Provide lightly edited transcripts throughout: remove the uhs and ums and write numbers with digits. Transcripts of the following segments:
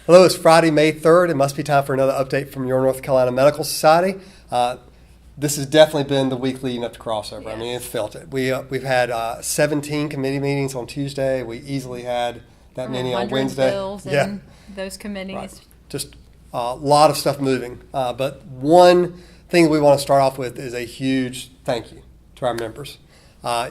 Hello, it's Friday, May 3rd. It must be time for another update from your North Carolina Medical Society. This has definitely been the week leading up to crossover. Yes. I mean, it's felt it. We've had 17 committee meetings on Tuesday. We easily had that many on Wednesday. Bills in those committees. Right. Just a lot of stuff moving. But one thing we want to start off with is a huge thank you to our members.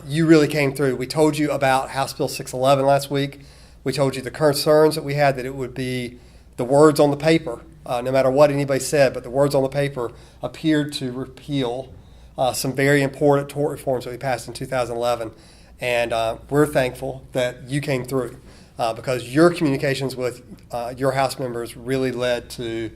You really came through. We told you about House Bill 611 last week. We told you the concerns that we had, that it would be the words on the paper, no matter what anybody said, but the words on the paper appeared to repeal some very important tort reforms that we passed in 2011. And we're thankful that you came through because your communications with your House members really led to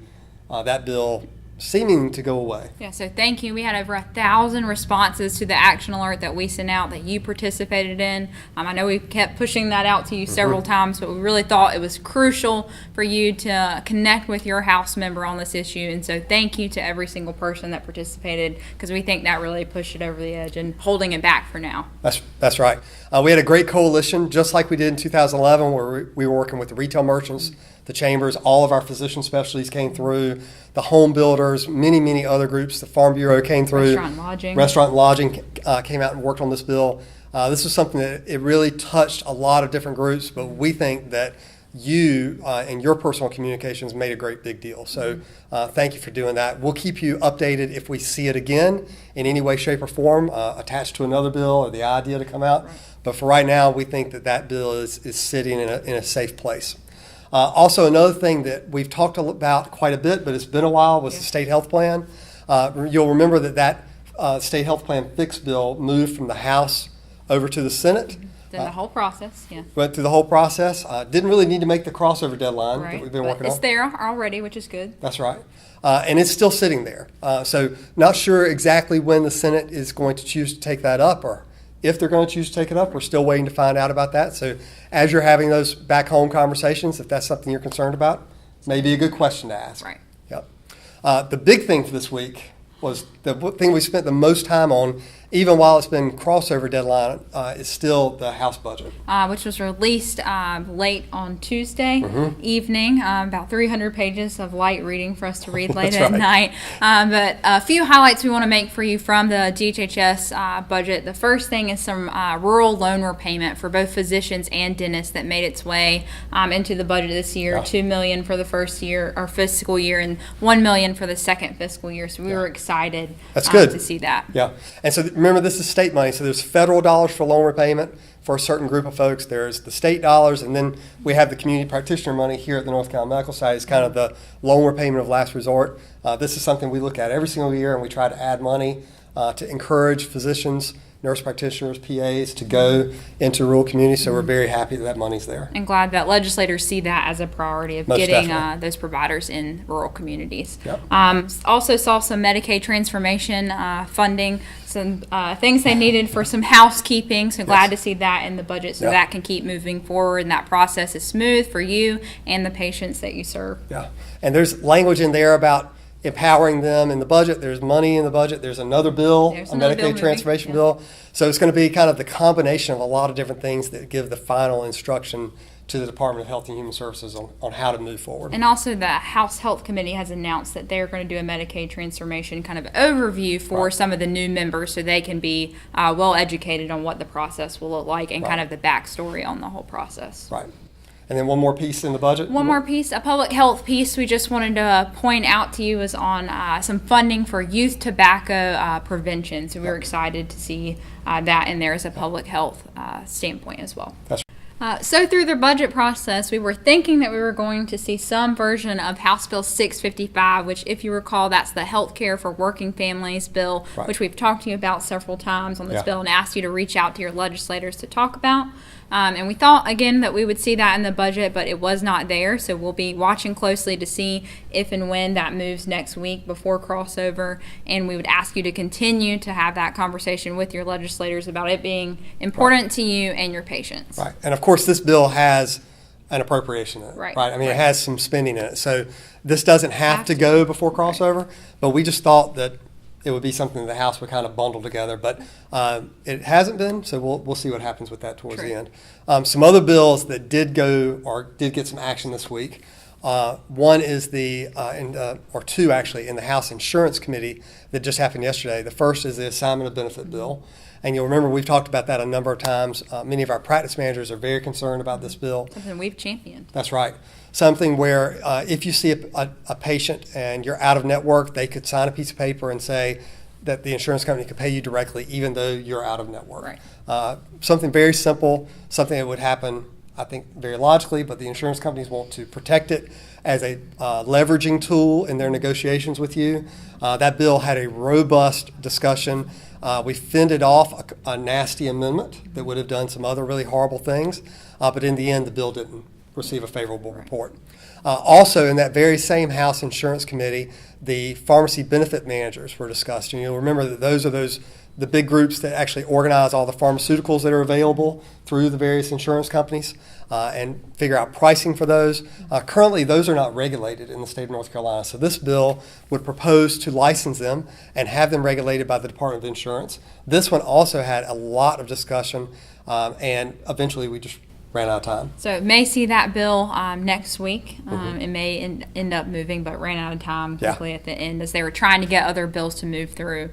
that bill seeming to go away. Yeah, so thank you. We had over 1,000 responses to the action alert that we sent out that you participated in. I know we kept pushing that out to you several times, but we really thought it was crucial for you to connect with your House member on this issue. And so thank you to every single person that participated, because we think that really pushed it over the edge and holding it back for now. That's right. We had a great coalition, just like we did in 2011, where we were working with the retail merchants, the chambers, all of our physician specialties came through, the home builders, many other groups. The Farm Bureau came through. Restaurant and Lodging came out and worked on this bill. This was something that it really touched a lot of different groups, but we think that you and your personal communications made a great big deal. So thank you for doing that. We'll keep you updated if we see it again in any way, shape, or form attached to another bill or the idea to come out. Right. But for right now, we think that bill is sitting in a safe place. Also, another thing that we've talked about quite a bit, but it's been a while, was the state health plan. You'll remember that state health plan fix bill moved from the House over to the Senate. The whole process, yeah. Went through the whole process. Didn't really need to make the crossover deadline that we've been working on. It's there already, which is good. That's right. And it's still sitting there. So not sure exactly when the Senate is going to choose to take that up, or if they're going to choose to take it up. We're still waiting to find out about that. So as you're having those back home conversations, if that's something you're concerned about, maybe a good question to ask. Right. Yep. The big thing for this week was the thing we spent the most time on, even while it's been crossover deadline, is still the House budget. Which was released late on Tuesday evening. About 300 pages of light reading for us to read late at night. But a few highlights we want to make for you from the DHHS budget. The first thing is some rural loan repayment for both physicians and dentists that made its way into the budget this year. $2 million for the first year or fiscal year, and $1 million for the second fiscal year. So we were excited to see that. Yeah. And so remember, this is state money, so there's federal dollars for loan repayment for a certain group of folks. There's the state dollars, and then we have the community practitioner money here at the North Carolina Medical Society. It's kind of the loan repayment of last resort. This is something we look at every single year, and we try to add money to encourage physicians, nurse practitioners, PAs to go into rural communities. So we're very happy that money's there. And glad that legislators see that as a priority of getting those providers in rural communities. Yep. Also saw some Medicaid transformation funding, some things they needed for some housekeeping. So glad to see that in the budget, so that can keep moving forward and that process is smooth for you and the patients that you serve. Yeah, and there's language in there about empowering them in the budget. There's money in the budget. There's another bill, a Medicaid transformation bill. So it's going to be kind of the combination of a lot of different things that give the final instruction to the Department of Health and Human Services on how to move forward. And also the House Health Committee has announced that they're going to do a Medicaid transformation kind of overview for some of the new members, so they can be well educated on what the process will look like and kind of the backstory on the whole process. Right. And then one more piece in the budget? One more piece, a public health piece we just wanted to point out to you is on some funding for youth tobacco prevention. So we were excited to see that in there as a public health standpoint as well. That's So through the budget process, we were thinking that we were going to see some version of House Bill 655, which, if you recall, that's the Health Care for Working Families bill, which we've talked to you about several times on this bill and asked you to reach out to your legislators to talk about. And we thought, again, that we would see that in the budget, but it was not there. So we'll be watching closely to see if and when that moves next week before crossover. And we would ask you to continue to have that conversation with your legislators about it being important to you and your patients. Right. And, of course, this bill has an appropriation in it. Right. I mean, it has some spending in it. So this doesn't have to go before crossover, but we just thought that it would be something the House would kind of bundle together, but it hasn't been, so we'll see what happens with that towards the end. Some other bills that did get some action this week One is or two actually, in the House Insurance Committee that just happened yesterday. The first is the assignment of benefit bill. And you'll remember we've talked about that a number of times. Many of our practice managers are very concerned about this bill. Something we've championed. That's right. Something where if you see a patient and you're out of network, they could sign a piece of paper and say that the insurance company could pay you directly even though you're out of network. Right. Something very simple, something that would happen, I think, very logically, but the insurance companies want to protect it as a leveraging tool in their negotiations with you. That bill had a robust discussion. We fended off a nasty amendment that would have done some other really horrible things, but in the end, the bill didn't receive a favorable report. Also, in that very same House Insurance Committee, the pharmacy benefit managers were discussed. And you'll remember that those are the big groups that actually organize all the pharmaceuticals that are available through the various insurance companies and figure out pricing for those. Currently, those are not regulated in the state of North Carolina. So this bill would propose to license them and have them regulated by the Department of Insurance. This one also had a lot of discussion, and eventually we just ran out of time. So it may see that bill next week. It may end up moving, but ran out of time quickly at the end as they were trying to get other bills to move through.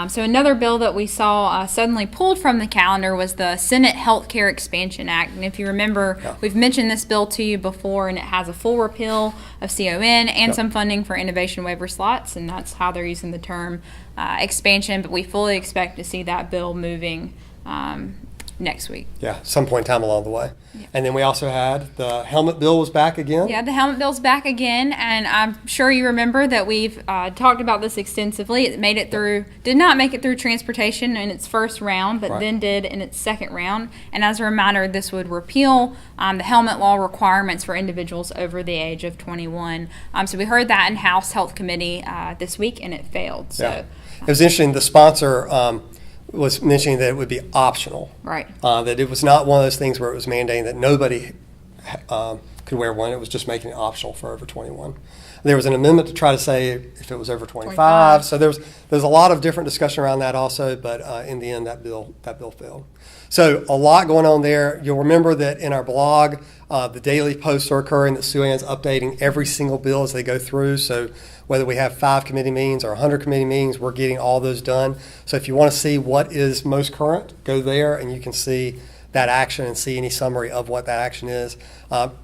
So another bill that we saw suddenly pulled from the calendar was the Senate Healthcare Expansion Act. And if you remember, we've mentioned this bill to you before, and it has a full repeal of CON and some funding for innovation waiver slots, and that's how they're using the term expansion. But we fully expect to see that bill moving next week. Yeah, some point in time along the way. Yeah. And then we also had the helmet bill was back again. Yeah, the helmet bill's back again, and I'm sure you remember that we've talked about this extensively. It made it through, did not make it through transportation in its first round, but then did in its second round. And as a reminder, this would repeal the helmet law requirements for individuals over the age of 21. So we heard that in House Health Committee this week, and it failed. So it was interesting. The sponsor was mentioning that it would be optional. Right. That it was not one of those things where it was mandating that nobody could wear one. It was just making it optional for over 21. There was an amendment to try to say if it was over 25. So there's a lot of different discussion around that also, but in the end that bill failed. So a lot going on there. You'll remember that in our blog, the daily posts are occurring, that Sue Ann's updating every single bill as they go through. So whether we have 5 committee meetings or 100 committee meetings, we're getting all those done. So if you want to see what is most current, go there and you can see that action and see any summary of what that action is.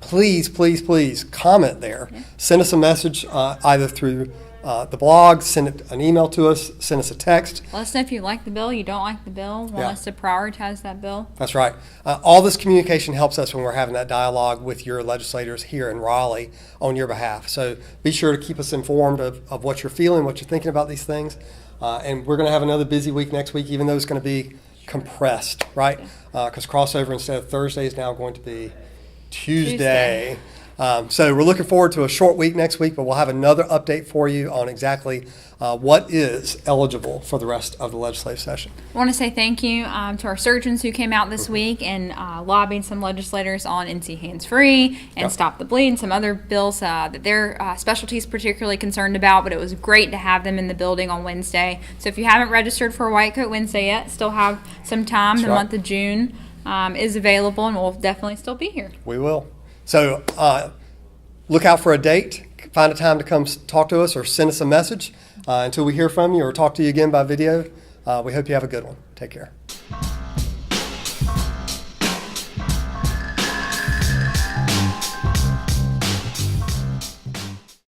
Please comment there. Send us a message either through the blog, send an email to us, send us a text. Let us know if you like the bill, you don't like the bill, want us to prioritize that bill. That's right. All this communication helps us when we're having that dialogue with your legislators here in Raleigh on your behalf. So be sure to keep us informed of what you're feeling, what you're thinking about these things. And we're going to have another busy week next week, even though it's going to be compressed, right? Because crossover instead of Thursday is now going to be Tuesday. So we're looking forward to a short week next week, but we'll have another update for you on exactly what is eligible for the rest of the legislative session. I want to say thank you to our surgeons who came out this week and lobbied some legislators on NC Hands-Free and Stop the Bleed and some other bills that their specialty is particularly concerned about, but it was great to have them in the building on Wednesday. So if you haven't registered for White Coat Wednesday yet, still have some time. The month of June is available, and we'll definitely still be here. We will. So look out for a date. Find a time to come talk to us or send us a message until we hear from you or talk to you again by video. We hope you have a good one. Take care.